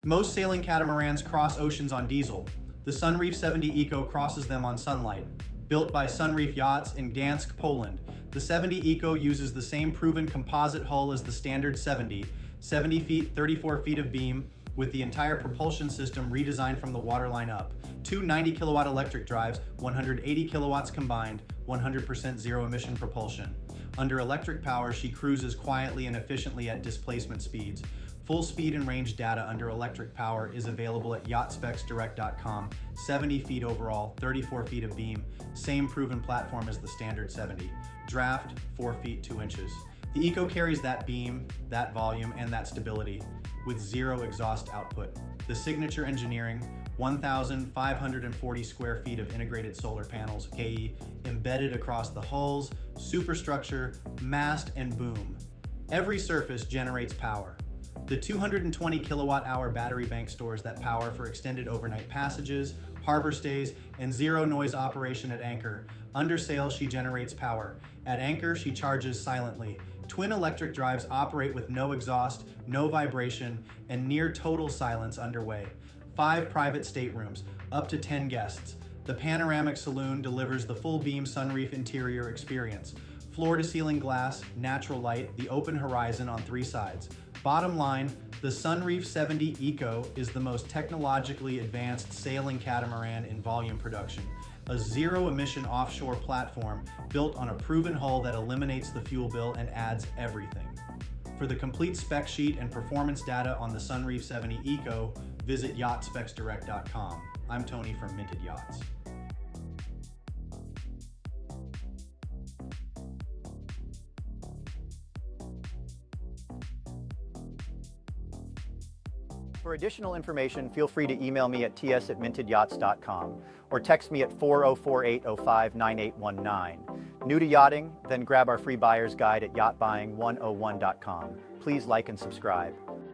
Most sailing catamarans cross oceans on diesel. The Sunreef 70 Eco crosses them on sunlight. Built by Sunreef Yachts in Gdansk, Poland, the 70 Eco uses the same proven composite hull as the standard 70 feet, 34 feet of beam, with the entire propulsion system redesigned from the waterline up. Two 90-kilowatt electric drives, 180 kilowatts combined, 100% zero-emission propulsion. Under electric power, she cruises quietly and efficiently at displacement speeds. Full speed and range data under electric power is available at yachtspecsdirect.com. 70 feet overall, 34 feet of beam, same proven platform as the standard 70. Draft, 4 feet 2 inches. The Eco carries that beam, that volume, and that stability with zero exhaust output. The signature engineering, 1,540 square feet of integrated solar panels, KE, embedded across the hulls, superstructure, mast, and boom. Every surface generates power. The 220 kilowatt-hour battery bank stores that power for extended overnight passages, harbor stays, and zero noise operation at anchor. Under sail, she generates power. At anchor, she charges silently. Twin electric drives operate with no exhaust, no vibration, and near total silence underway. 5 private staterooms, up to 10 guests. The panoramic saloon delivers the full beam Sunreef interior experience. Floor-to-ceiling glass, natural light, the open horizon on 3 sides. Bottom line, the Sunreef 70 Eco is the most technologically advanced sailing catamaran in volume production. A zero-emission offshore platform built on a proven hull that eliminates the fuel bill and adds everything. For the complete spec sheet and performance data on the Sunreef 70 Eco, visit yachtspecsdirect.com. I'm Tony from Minted Yachts. For additional information, feel free to email me at ts@mintedyachts.com or text me at 404-805-9819. New to yachting? Then grab our free buyer's guide at yachtbuying101.com. Please like and subscribe.